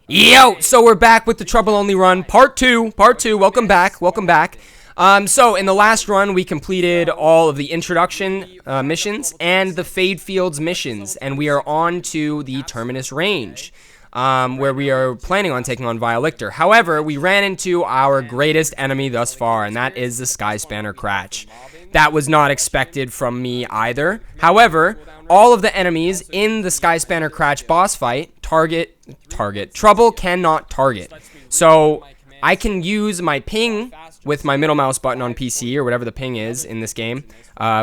Yo, so we're back with the Trouble Only run, part two, welcome back. So in the last run, we completed all of the introduction missions and the Fade Fields missions, and we are on to the Terminus Range, where we are planning on taking on Vialictor. However, we ran into our greatest enemy thus far, and that is the Skyspanner Cratch. That was not expected from me either. However, all of the enemies in the Skyspanner Cratch boss fight Trouble cannot target. So I can use my ping with my middle mouse button on PC or whatever the ping is in this game,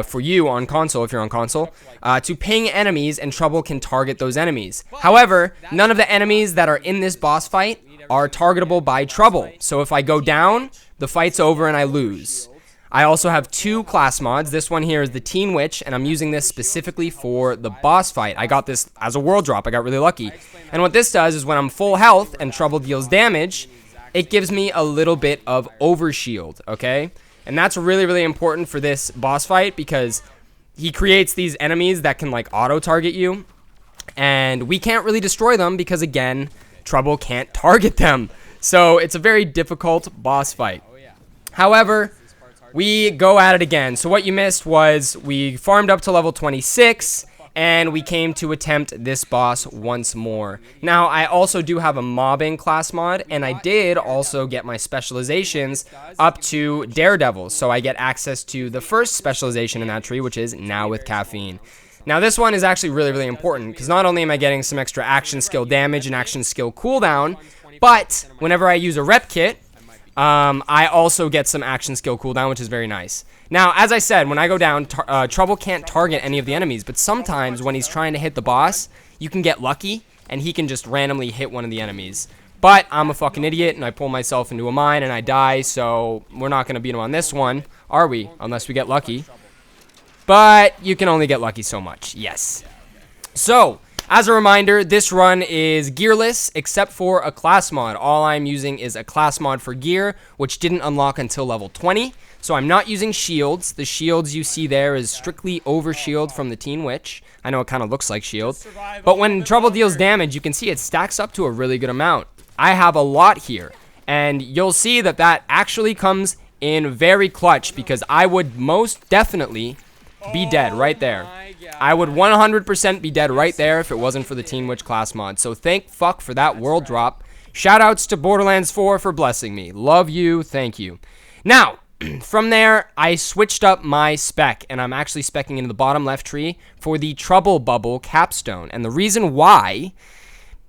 for you on console if you're on console, to ping enemies, and Trouble can target those enemies. However, none of the enemies that are in this boss fight are targetable by Trouble. So if I go down, the fight's over and I lose. I also have two class mods. This one here is the Teen Witch, and I'm using this specifically for the boss fight. I got this as a world drop. I got really lucky. And what this does is when I'm full health and Trouble deals damage, it gives me a little bit of overshield, okay? And that's really, really important for this boss fight because he creates these enemies that can, like, auto-target you. And we can't really destroy them because, again, Trouble can't target them. So it's a very difficult boss fight. However, we go at it again. So what you missed was we farmed up to level 26, and we came to attempt this boss once more. Now, I also do have a mobbing class mod, and I did also get my specializations up to Daredevil. So I get access to the first specialization in that tree, which is Now with Caffeine. Now, this one is actually really, really important, because not only am I getting some extra action skill damage and action skill cooldown, but whenever I use a rep kit, I also get some action skill cooldown, which is very nice. Now, as I said, when I go down, Trouble can't target any of the enemies, but sometimes when he's trying to hit the boss, you can get lucky, and he can just randomly hit one of the enemies. But I'm a fucking idiot, and I pull myself into a mine, and I die, so we're not going to beat him on this one, are we? Unless we get lucky. But you can only get lucky so much, yes. So, as a reminder, this run is gearless except for a class mod. All I'm using is a class mod for gear, which didn't unlock until level 20. So I'm not using shields. The shields you see there is strictly overshield from the Teen Witch. I know it kind of looks like shield. But when Trouble deals damage, you can see it stacks up to a really good amount. I have a lot here. And you'll see that that actually comes in very clutch because I would most definitely be dead right there. I would 100% be dead right there if it wasn't for the Teen Witch class mod. So thank fuck for that world drop. Shoutouts to Borderlands 4 for blessing me. Love you. Thank you. Now, from there, I switched up my spec, and I'm actually speccing into the bottom left tree for the Trouble Bubble Capstone. And the reason why,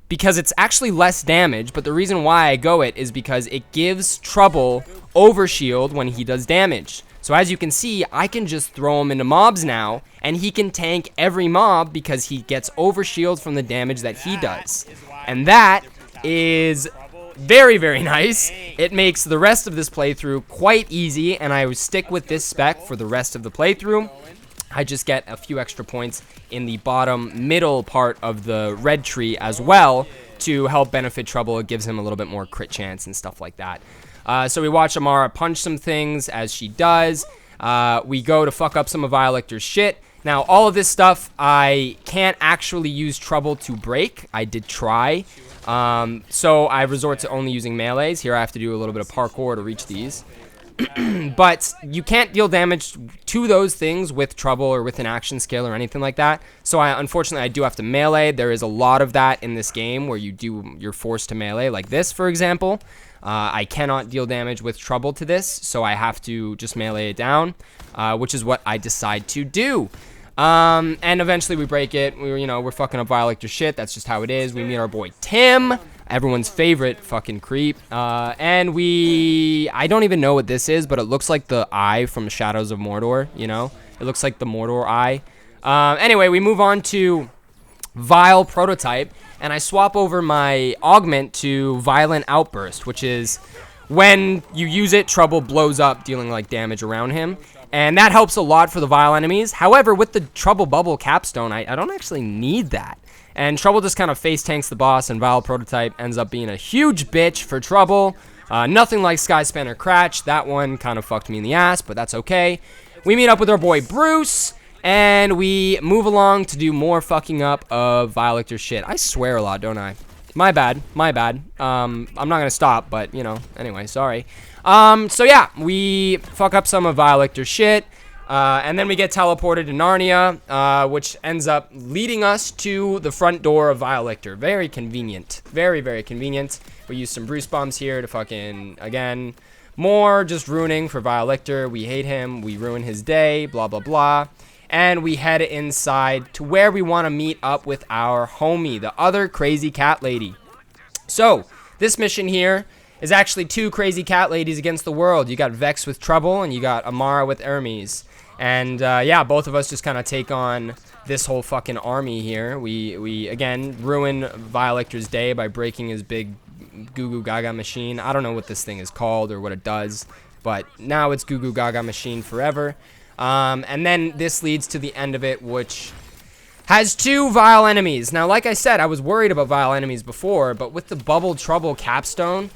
because it's actually less damage, but the reason why I go it is because it gives Trouble overshield when he does damage. So as you can see, I can just throw him into mobs now, and he can tank every mob because he gets overshield from the damage that he does. And that is very, very nice. It makes the rest of this playthrough quite easy, and I would stick with this spec for the rest of the playthrough. I just get a few extra points in the bottom middle part of the red tree as well to help benefit Trouble. It gives him a little bit more crit chance and stuff like that. So we watch Amara punch some things as she does. We go to fuck up some of Vialictor's shit. Now, all of this stuff, I can't actually use Trouble to break. I did try. So I resort to only using melees. Here I have to do a little bit of parkour to reach these. But you can't deal damage to those things with Trouble or with an action skill or anything like that. So unfortunately, I do have to melee. There is a lot of that in this game where you're forced to melee, like this, for example. I cannot deal damage with Trouble to this, so I have to just melee it down, which is what I decide to do. And eventually we break it. We're fucking up Vialictor shit. That's just how it is. We meet our boy Tim, everyone's favorite fucking creep. And I don't even know what this is, but it looks like the eye from Shadows of Mordor, It looks like the Mordor eye. Anyway, we move on to Vile Prototype, and I swap over my augment to Violent Outburst, which is when you use it, Trouble blows up, dealing like damage around him. And that helps a lot for the Vile enemies. However, with the Trouble Bubble Capstone, I don't actually need that. And Trouble just kind of face tanks the boss, and Vile Prototype ends up being a huge bitch for Trouble. Nothing like Skyspanner Cratch. That one kind of fucked me in the ass, but that's okay. We meet up with our boy Bruce, and we move along to do more fucking up of Vialictor's shit. I swear a lot, don't I? My bad. My bad. I'm not gonna stop, but, you know, anyway, sorry. So yeah, we fuck up some of Vialictor's shit, and then we get teleported to Narnia, which ends up leading us to the front door of Vialictor. Very convenient. Very, very convenient. We use some Bruce bombs here to fucking, again, more just ruining for Vialictor. We hate him. We ruin his day, blah, blah, blah. And we head inside to where we want to meet up with our homie, the other crazy cat lady. So, this mission here is actually 2 crazy cat ladies against the world. You got Vex with Trouble, and you got Amara with Hermes. And, yeah, both of us just kind of take on this whole fucking army here. We again, ruin Vialictor's day by breaking his big Goo Goo Gaga machine. I don't know what this thing is called or what it does, but now it's Goo Goo Gaga machine forever. And then this leads to the end of it, which has 2 vile enemies. Now, like I said, I was worried about vile enemies before, but with the Bubble Trouble capstone,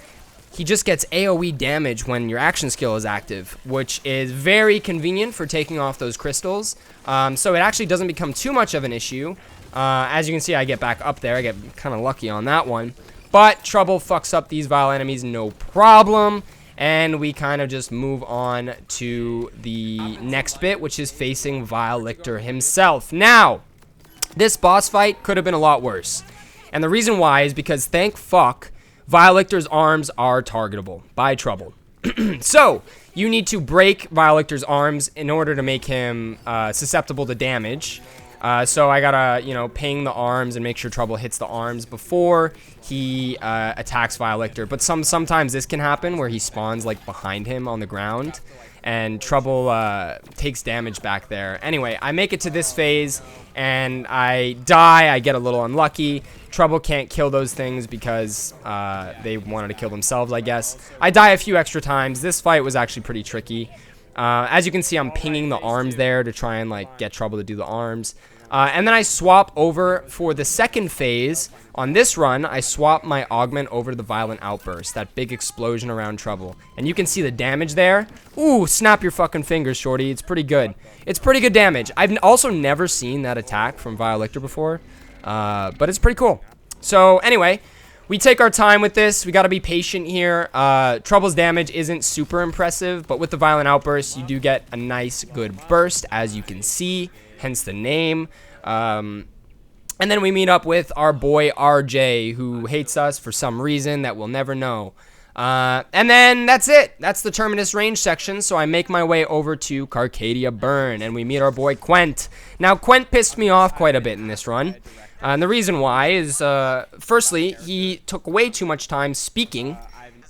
he just gets AoE damage when your action skill is active, which is very convenient for taking off those crystals. So it actually doesn't become too much of an issue. As you can see, I get back up there. I get kind of lucky on that one. But Trouble fucks up these vile enemies, no problem. And we kind of just move on to the next bit, which is facing Vialictor himself. Now, this boss fight could have been a lot worse. And the reason why is because, thank fuck, Vialictor's arms are targetable by Trouble. So, you need to break Vialictor's arms in order to make him susceptible to damage. So I gotta, you know, ping the arms and make sure Trouble hits the arms before he attacks Vialictor. But sometimes this can happen where he spawns, like, behind him on the ground, and Trouble takes damage back there. Anyway, I make it to this phase, and I die. I get a little unlucky. Trouble can't kill those things because they wanted to kill themselves, I guess. I die a few extra times. This fight was actually pretty tricky. As you can see, I'm pinging the arms there to try and, like, get Trouble to do the arms. And then I swap over for the second phase. On this run, I swap my augment over to the Violent Outburst, that big explosion around Trouble. And you can see the damage there. Ooh, snap your fucking fingers, shorty. It's pretty good. It's pretty good damage. I've also never seen that attack from Vialictor before, but it's pretty cool. So, anyway, we take our time with this. We got to be patient here. Trouble's damage isn't super impressive, but with the Violent Outburst, you do get a nice, good burst, as you can see, hence the name. And then we meet up with our boy RJ, who hates us for some reason that we'll never know. And then that's it. That's the Terminus range section, so I make my way over to Carcadia Burn, and we meet our boy Quent. Now, Quent pissed me off quite a bit in this run. And the reason why is, firstly, he took way too much time speaking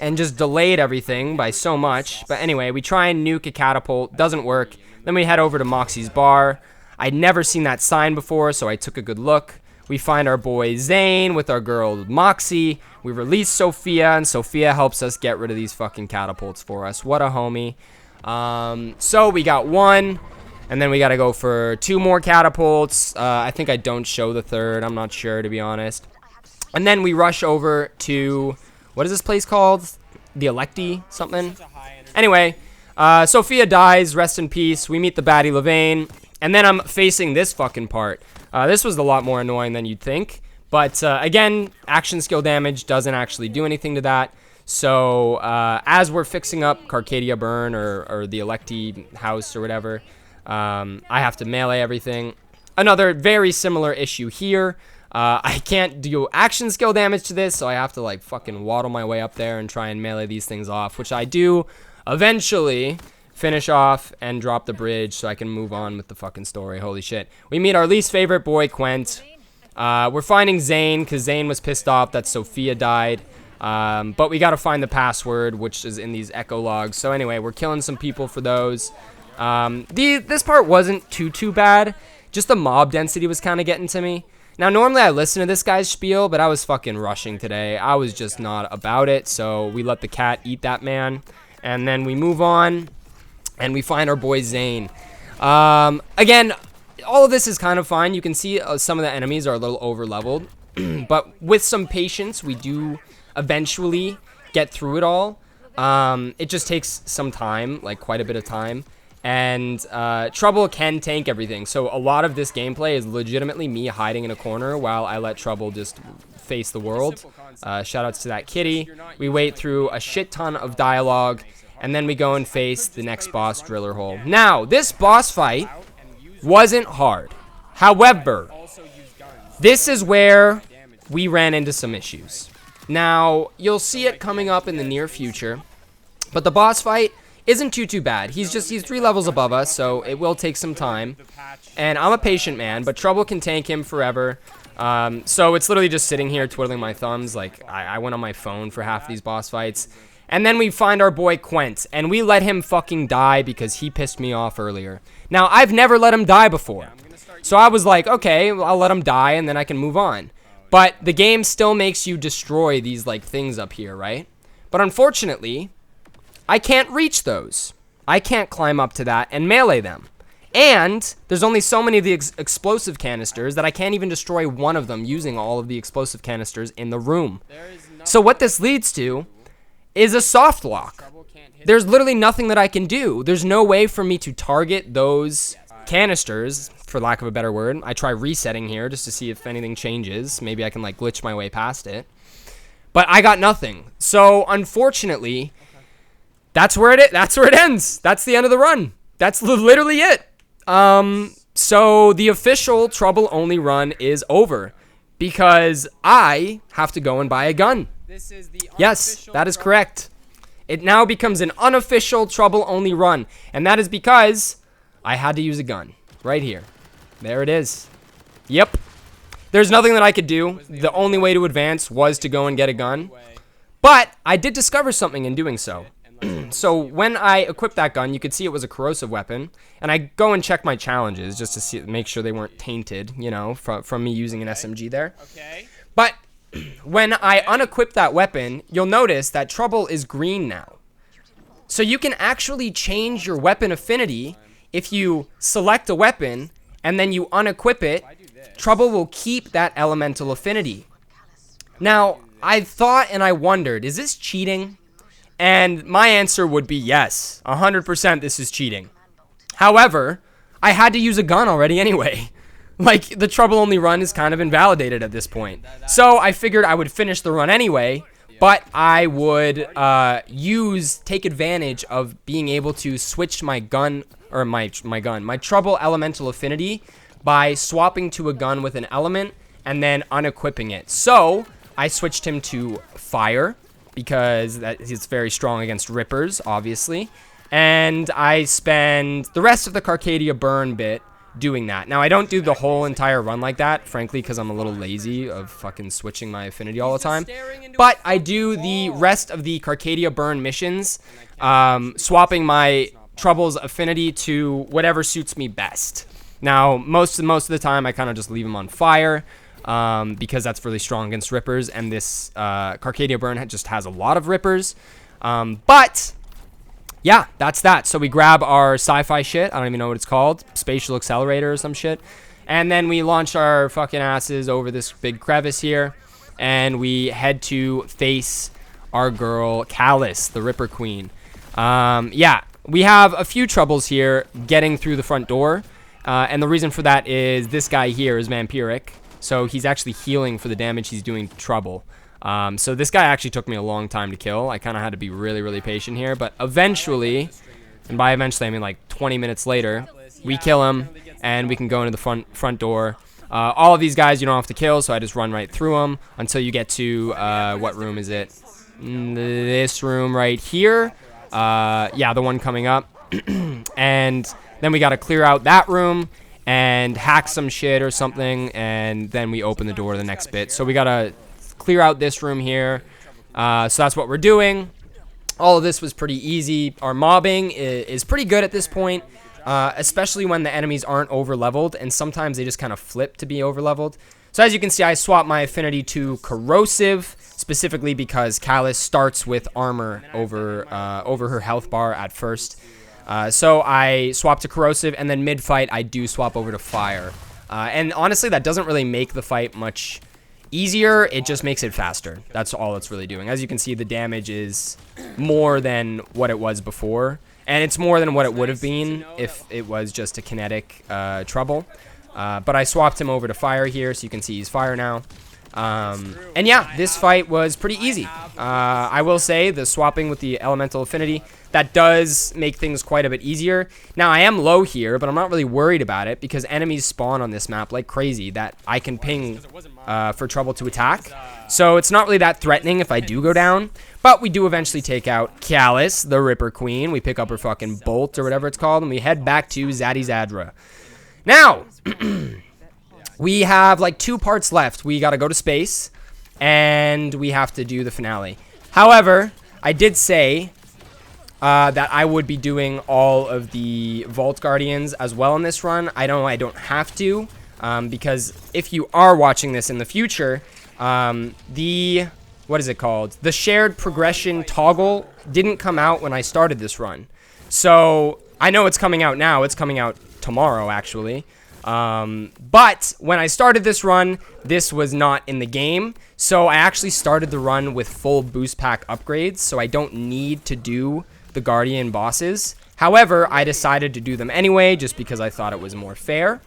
and just delayed everything by so much. But anyway, we try and nuke a catapult. Doesn't work. Then we head over to Moxie's bar. I'd never seen that sign before, so I took a good look. We find our boy Zane with our girl Moxie. We release Sophia, and Sophia helps us get rid of these fucking catapults for us. What a homie. So we got 1. And then we got to go for 2 more catapults. I think I don't show the 3rd. I'm not sure, to be honest. And then we rush over to, what is this place called? The Electi something? Anyway, Sophia dies. Rest in peace. We meet the baddie Levain. And then I'm facing this fucking part. This was a lot more annoying than you'd think. But, again, action skill damage doesn't actually do anything to that. So, as we're fixing up Carcadia Burn or the Electi house or whatever, I have to melee everything. Another very similar issue here. I can't do action skill damage to this, so I have to, like, fucking waddle my way up there and try and melee these things off, which I do eventually finish off and drop the bridge so I can move on with the fucking story. Holy shit. We meet our least favorite boy, Quent. We're finding Zane because Zane was pissed off that Sophia died. But we got to find the password, which is in these echo logs. So anyway, we're killing some people for those. This part wasn't too bad. Just the mob density was kind of getting to me. Now, normally I listen to this guy's spiel, but I was fucking rushing today. I was just not about it, so we let the cat eat that man. And then we move on, and we find our boy Zane. Again, all of this is kind of fine. You can see some of the enemies are a little over-leveled. But with some patience, we do eventually get through it all. It just takes some time, like quite a bit of time. And Trouble can tank everything. So a lot of this gameplay is legitimately me hiding in a corner while I let Trouble just face the world. Shout outs to that kitty. We wait through a shit ton of dialogue, and then we go and face the next boss, Driller Hole. Now, this boss fight wasn't hard. However, this is where we ran into some issues. Now, you'll see it coming up in the near future, but the boss fight isn't too bad. He's 3 levels above us, so it will take some time. And I'm a patient man, but Trouble can tank him forever. So it's literally just sitting here twiddling my thumbs. Like, I went on my phone for half these boss fights. And then we find our boy Quent, and we let him fucking die because he pissed me off earlier. Now, I've never let him die before. So I was like, okay, well, I'll let him die, and then I can move on. But the game still makes you destroy these, like, things up here, right? But unfortunately, I can't reach those. I can't climb up to that and melee them. And there's only so many of the explosive canisters that I can't even destroy one of them using all of the explosive canisters in the room. So what this leads to is a soft lock. There's literally nothing that I can do. There's no way for me to target those canisters, for lack of a better word. I try resetting here just to see if anything changes. Maybe I can like glitch my way past it. But I got nothing. So unfortunately, that's where it ends. That's the end of the run. That's literally it. So the official Trouble Only run is over because I have to go and buy a gun. Yes, that is correct. It now becomes an unofficial Trouble Only run, and that is because I had to use a gun right here. There it is. Yep. There's nothing that I could do. The only way to advance was to go and get a gun, but I did discover something in doing so. So when I equipped that gun, you could see it was a corrosive weapon, and I go and check my challenges just to make sure they weren't tainted, you know, from me using an SMG there. But when I unequip that weapon, you'll notice that Trouble is green now. So you can actually change your weapon affinity if you select a weapon and then you unequip it. Trouble will keep that elemental affinity. Now, I thought and I wondered, is this cheating? And my answer would be yes. 100% this is cheating. However, I had to use a gun already anyway. Like, the Trouble Only run is kind of invalidated at this point. So I figured I would finish the run anyway, but I would take advantage of being able to switch my gun, or my Trouble elemental affinity by swapping to a gun with an element and then unequipping it. So I switched him to fire, because he's very strong against rippers, obviously. And I spend the rest of the Carcadia burn bit doing that. Now, I don't do the whole entire run like that, frankly, because I'm a little lazy of fucking switching my affinity all the time. But I do the rest of the Carcadia burn missions, swapping my Trouble's affinity to whatever suits me best. Now, most of the time, I kind of just leave him on fire, because that's really strong against rippers, and this Carcadia burn just has a lot of rippers. But yeah, that's that. So we grab our sci-fi shit. I don't even know what it's called, spatial accelerator or some shit, and then we launch our fucking asses over this big crevice here, and we head to face our girl Callus, the Ripper Queen. Yeah, we have a few troubles here getting through the front door, and the reason for that is this guy here is vampiric. So he's actually healing for the damage he's doing to Trouble. So this guy actually took me a long time to kill. I kind of had to be really patient here. But eventually, and by eventually I mean like 20 minutes later, we kill him and we can go into the front door. All of these guys you don't have to kill, so I just run right through them until you get to, what room is it? This room right here. Yeah, the one coming up. And then we got to clear out that room and hack some shit or something, and then we open the door to the next bit. So we gotta clear out this room here. So that's what we're doing. All of this was pretty easy. Our mobbing is pretty good at this point, especially when the enemies aren't over-leveled, and sometimes they just kind of flip to be over-leveled. So as you can see, I swapped my affinity to corrosive, specifically because Callus starts with armor over her health bar at first. So I swap to corrosive, and then mid-fight, I do swap over to fire. And honestly, that doesn't really make the fight much easier. It just makes it faster. That's all it's really doing. As you can see, the damage is more than what it was before. And it's more than what it would have been if it was just a kinetic Trouble. But I swapped him over to fire here, so you can see he's fire now. And yeah, this fight was pretty easy. I will say the swapping with the elemental affinity, that does make things quite a bit easier. Now, I am low here, but I'm not really worried about it because enemies spawn on this map like crazy that I can ping for Trouble to attack. So it's not really that threatening if I do go down. But we do eventually take out Callus, the Ripper Queen. We pick up her fucking bolt or whatever it's called, and we head back to Zaddy Zadra. Now, we have like 2 parts left. We got to go to space, and we have to do the finale. However, I did say that I would be doing all of the Vault Guardians as well in this run. I know I don't have to, because if you are watching this in the future, what is it called? The shared progression toggle didn't come out when I started this run. So I know it's coming out now. It's coming out tomorrow, actually. But when I started this run, this was not in the game. So I actually started the run with full boost pack upgrades. So I don't need to do the Guardian bosses. However, I decided to do them anyway, just because I thought it was more fair.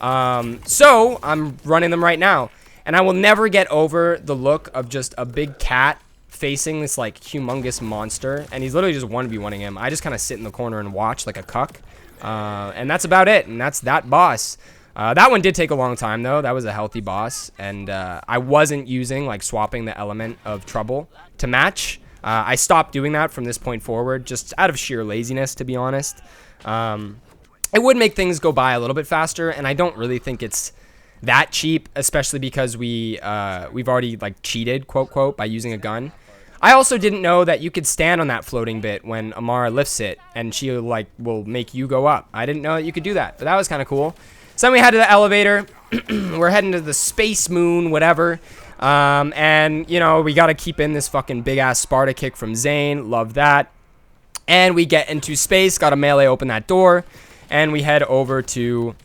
So I'm running them right now. And I will never get over the look of just a big cat facing this like humongous monster. And he's literally just 1v1ing him. I just kind of sit in the corner and watch like a cuck. And that's about it. And that's that boss. That one did take a long time though. That was a healthy boss. And I wasn't using like swapping the element of Trouble to match. I stopped doing that from this point forward, just out of sheer laziness, to be honest. It would make things go by a little bit faster. And I don't really think it's that cheap, especially because we've already like cheated, quote quote, by using a gun. I also didn't know that you could stand on that floating bit when Amara lifts it and she like will make you go up. I didn't know that you could do that, but that was kind of cool. So then we head to the elevator. We're heading to the space moon, whatever. And you know, we got to keep in this fucking big ass Sparta kick from Zane. Love that. And we get into space, got to melee open that door, and we head over to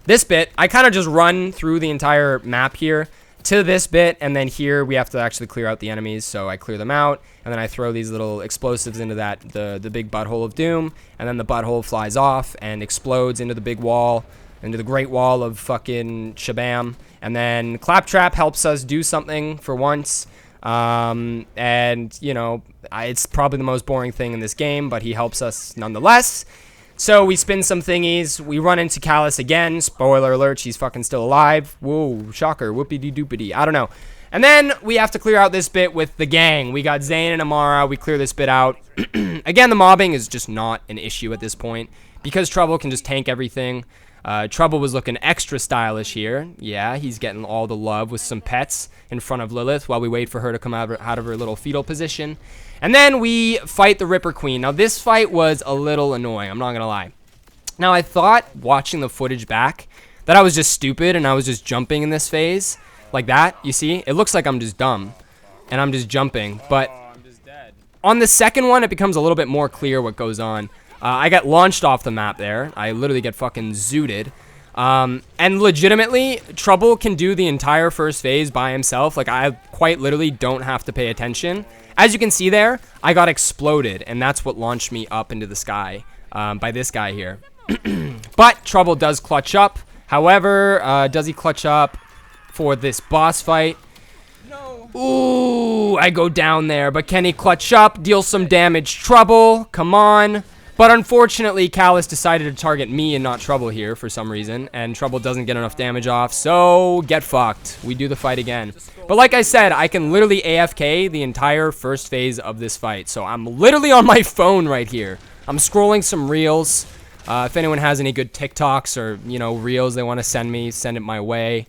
this bit. I kind of just run through the entire map here to this bit, and then here we have to actually clear out the enemies, so I clear them out, and then I throw these little explosives into the big butthole of doom, and then the butthole flies off and explodes into the big wall, into the great wall of fucking shabam, and then Claptrap helps us do something for once, and, you know, it's probably the most boring thing in this game, but he helps us nonetheless. So we spin some thingies. We run into Callus again. Spoiler alert, she's fucking still alive. Whoa, shocker, whoopity-doopity. I don't know. And then we have to clear out this bit with the gang. We got Zane and Amara. We clear this bit out. Again, the mobbing is just not an issue at this point because Trouble can just tank everything. Trouble was looking extra stylish here. Yeah, he's getting all the love with some pets in front of Lilith while we wait for her to come out of her little fetal position. And then we fight the Ripper Queen. Now, this fight was a little annoying. I'm not going to lie. Now, I thought, watching the footage back, that I was just stupid and I was just jumping in this phase. Like that, you see? It looks like I'm just dumb. And I'm just jumping. But on the second one, it becomes a little bit more clear what goes on. I got launched off the map there. I literally get fucking zooted. And legitimately, Trouble can do the entire first phase by himself. Like, I quite literally don't have to pay attention. As you can see there, I got exploded, and that's what launched me up into the sky by this guy here. But Trouble does clutch up. However, does he clutch up for this boss fight? No. Ooh, I go down there, but can he clutch up, deal some damage? Trouble, come on. But unfortunately, Callus decided to target me and not Trouble here for some reason, and Trouble doesn't get enough damage off, so get fucked. We do the fight again. But like I said, I can literally AFK the entire first phase of this fight, so I'm literally on my phone right here. I'm scrolling some reels. If anyone has any good TikToks or, you know, reels they want to send me, send it my way,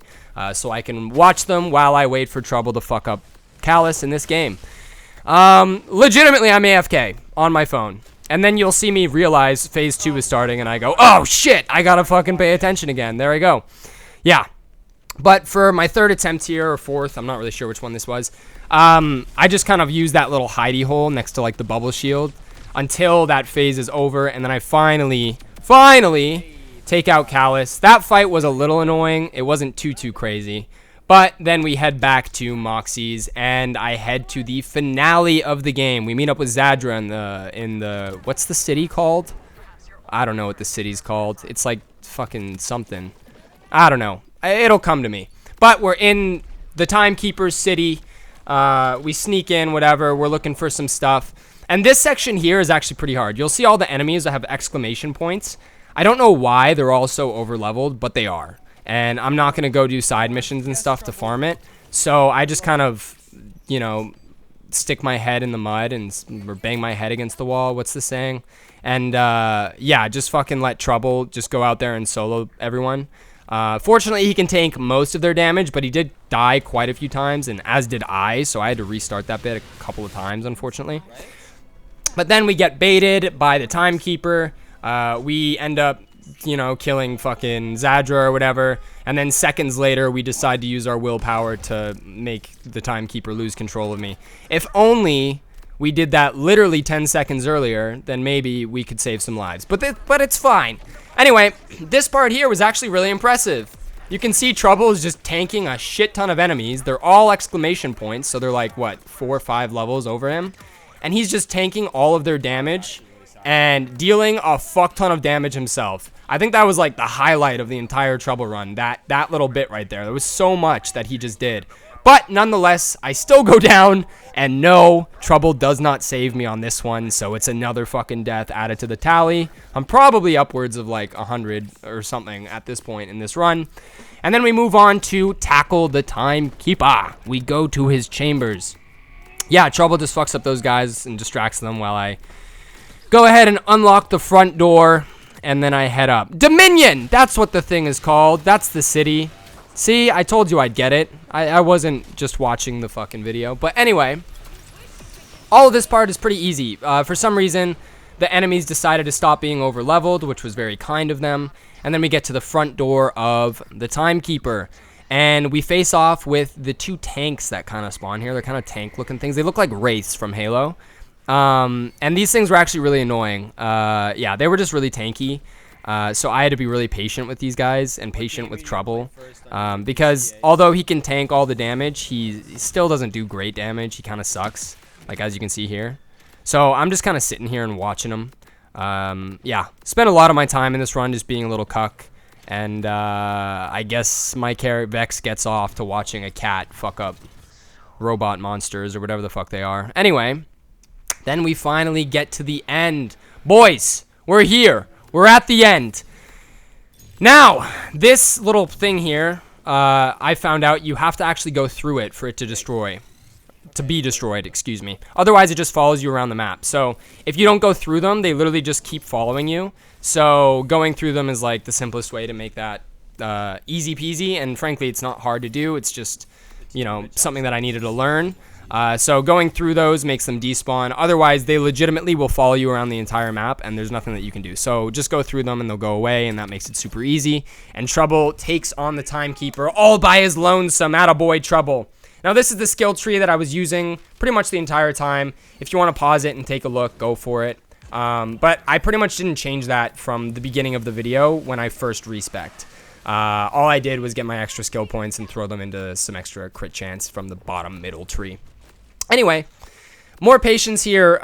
so I can watch them while I wait for Trouble to fuck up Callus in this game. Legitimately, I'm AFK on my phone. And then you'll see me realize phase 2 is starting, and I go, oh, shit, I gotta fucking pay attention again. There I go. Yeah. But for my third attempt here, or fourth, I'm not really sure which one this was, I just kind of used that little hidey hole next to, like, the bubble shield until that phase is over, and then I finally take out Callus. That fight was a little annoying. It wasn't too crazy. But then we head back to Moxie's, and I head to the finale of the game. We meet up with Zadra in the what's the city called? I don't know what the city's called. It's like fucking something. I don't know. It'll come to me. But we're in the Timekeeper's city. We sneak in, whatever. We're looking for some stuff. And this section here is actually pretty hard. You'll see all the enemies that have exclamation points. I don't know why they're all so over-leveled, but they are. And I'm not going to go do side missions and stuff to farm it. So I just kind of, you know, stick my head in the mud or bang my head against the wall. What's the saying? And, yeah, just fucking let Trouble just go out there and solo everyone. Fortunately, he can tank most of their damage, but he did die quite a few times, and as did I, so I had to restart that bit a couple of times, unfortunately. But then we get baited by the Timekeeper. We end up, you know, killing fucking Zadra or whatever, and then seconds later, we decide to use our willpower to make the Timekeeper lose control of me. If only we did that literally 10 seconds earlier, then maybe we could save some lives. But it's fine. Anyway, this part here was actually really impressive. You can see Trouble is just tanking a shit ton of enemies. They're all exclamation points, so they're like, what, 4 or 5 levels over him? And he's just tanking all of their damage and dealing a fuck ton of damage himself. I think that was like the highlight of the entire Trouble run, that little bit right there. There was so much that he just did. But nonetheless, I still go down, and no, Trouble does not save me on this one, so it's another fucking death added to the tally. I'm probably upwards of like 100 or something at this point in this run. And then we move on to tackle the Timekeeper. We go to his chambers. Yeah, Trouble just fucks up those guys and distracts them while I go ahead and unlock the front door, and then I head up. Dominion! That's what the thing is called. That's the city. See, I told you I'd get it. I wasn't just watching the fucking video. But anyway, all of this part is pretty easy. For some reason, the enemies decided to stop being over-leveled, which was very kind of them. And then we get to the front door of the Timekeeper. And we face off with the 2 tanks that kind of spawn here. They're kind of tank-looking things. They look like wraiths from Halo. And these things were actually really annoying. Yeah, they were just really tanky. So I had to be really patient with these guys and patient with Trouble. Because although he can tank all the damage, he still doesn't do great damage. He kind of sucks, like as you can see here. So I'm just kind of sitting here and watching him. Yeah, spent a lot of my time in this run just being a little cuck. And I guess my character Vex gets off to watching a cat fuck up robot monsters or whatever the fuck they are. Anyway, then we finally get to the end. Boys, we're here. We're at the end. Now, this little thing here, I found out you have to actually go through it for it to destroy. To be destroyed, excuse me. Otherwise, it just follows you around the map. So, if you don't go through them, they literally just keep following you. So, going through them is like the simplest way to make that easy peasy. And frankly, it's not hard to do. It's just, you know, something that I needed to learn. So going through those makes them despawn. Otherwise, they legitimately will follow you around the entire map, and there's nothing that you can do. So just go through them, and they'll go away, and that makes it super easy. And Trouble takes on the Timekeeper all by his lonesome. Attaboy, Trouble. Now, this is the skill tree that I was using pretty much the entire time. If you want to pause it and take a look, go for it. But I pretty much didn't change that from the beginning of the video when I first respec'd. All I did was get my extra skill points and throw them into some extra crit chance from the bottom middle tree. Anyway, more patience here.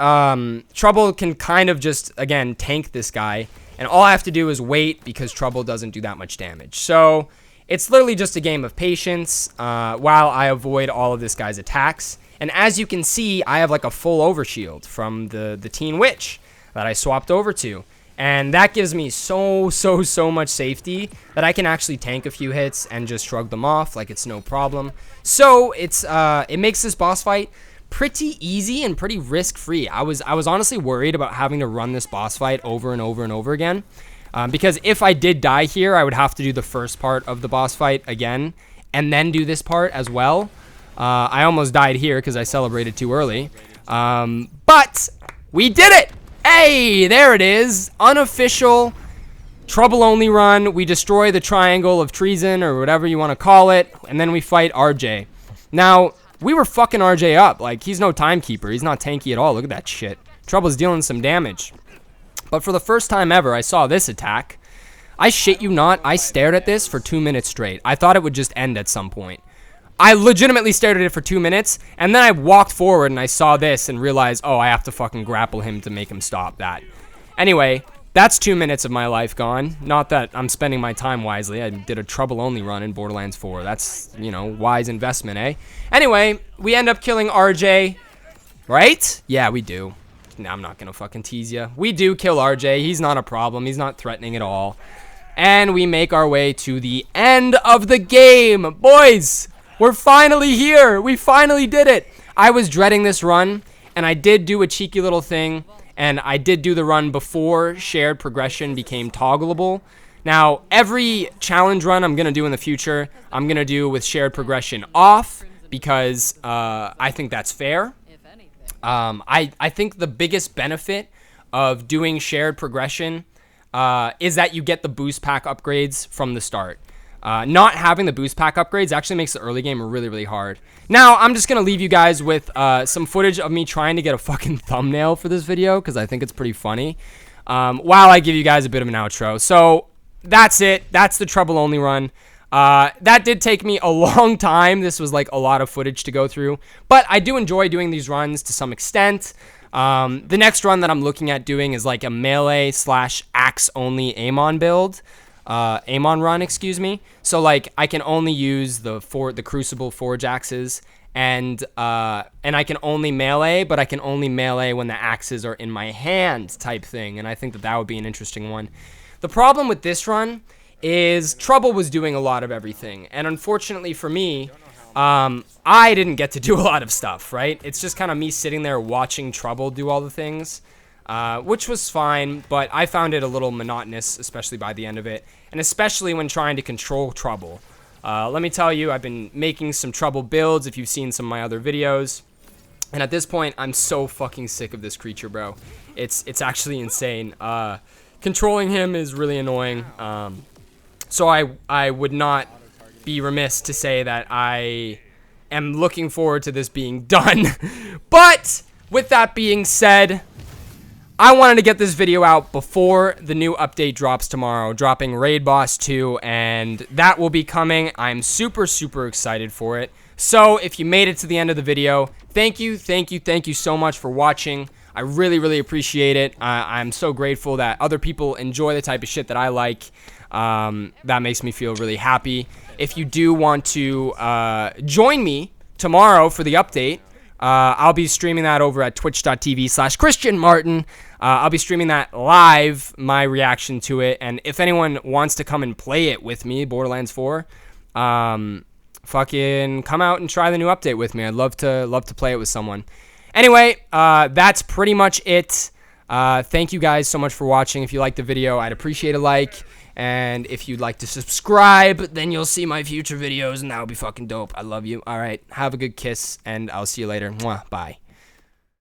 Trouble can kind of just, again, tank this guy. And all I have to do is wait because Trouble doesn't do that much damage. So it's literally just a game of patience while I avoid all of this guy's attacks. And as you can see, I have like a full overshield from the Teen Witch that I swapped over to. And that gives me so much safety that I can actually tank a few hits and just shrug them off like it's no problem. So it makes this boss fight pretty easy and pretty risk-free. I was honestly worried about having to run this boss fight over and over and over again. Because if I did die here, I would have to do the first part of the boss fight again and then do this part as well. I almost died here because I celebrated too early. But we did it! Hey, there it is. Unofficial Trouble-only run. We destroy the Triangle of Treason or whatever you want to call it. And then we fight RJ. Now, we were fucking RJ up. Like, he's no Timekeeper. He's not tanky at all. Look at that shit. Trouble's dealing some damage. But for the first time ever, I saw this attack. I shit you not, I stared at this for 2 minutes straight. I thought it would just end at some point. I legitimately stared at it for 2 minutes, and then I walked forward and I saw this and realized, oh, I have to fucking grapple him to make him stop that. Anyway, That's 2 minutes of my life gone. Not that I'm spending my time wisely. I did a trouble-only run in Borderlands 4. That's, you know, wise investment, eh? Anyway, we end up killing RJ, right? Yeah, we do. No, I'm not gonna fucking tease you. We do kill RJ. He's not a problem. He's not threatening at all. And we make our way to the end of the game. Boys, we're finally here. We finally did it. I was dreading this run, and I did do a cheeky little thing. And I did do the run before shared progression became toggleable. Now, every challenge run I'm going to do in the future, I'm going to do with shared progression off because I think that's fair. I think the biggest benefit of doing shared progression is that you get the boost pack upgrades from the start. Not having the boost pack upgrades actually makes the early game really, really hard. Now, I'm just going to leave you guys with some footage of me trying to get a fucking thumbnail for this video because I think it's pretty funny while I give you guys a bit of an outro. So, that's it. That's the Trouble Only run. That did take me a long time. This was like a lot of footage to go through. But I do enjoy doing these runs to some extent. The next run that I'm looking at doing is like a melee / axe only Amon build. Amon run, excuse me. So like I can only use the Crucible Forge axes and I can only melee, but I can only melee when the axes are in my hand type thing. And I think that would be an interesting one. The problem with this run is Trouble was doing a lot of everything. And unfortunately for me, I didn't get to do a lot of stuff, right? It's just kind of me sitting there watching Trouble do all the things. Which was fine, but I found it a little monotonous, especially by the end of it, and especially when trying to control Trouble. Let me tell you, I've been making some Trouble builds if you've seen some of my other videos, and at this point, I'm so fucking sick of this creature, bro. It's actually insane. Controlling him is really annoying, so I would not be remiss to say that I am looking forward to this being done. But, with that being said, I wanted to get this video out before the new update drops tomorrow, dropping Raid Boss 2, and that will be coming. I'm super, super excited for it. So, if you made it to the end of the video, thank you so much for watching. I really, really appreciate it. I'm so grateful that other people enjoy the type of shit that I like. That makes me feel really happy. If you do want to join me tomorrow for the update, I'll be streaming that over at twitch.tv/ChristianMartin. I'll be streaming that live, my reaction to it. And if anyone wants to come and play it with me, Borderlands 4, fucking come out and try the new update with me. I'd love to play it with someone. Anyway, that's pretty much it. Thank you guys so much for watching. If you liked the video, I'd appreciate a like. And if you'd like to subscribe, then you'll see my future videos, and that would be fucking dope. I love you. All right, have a good kiss, and I'll see you later. Mwah, bye.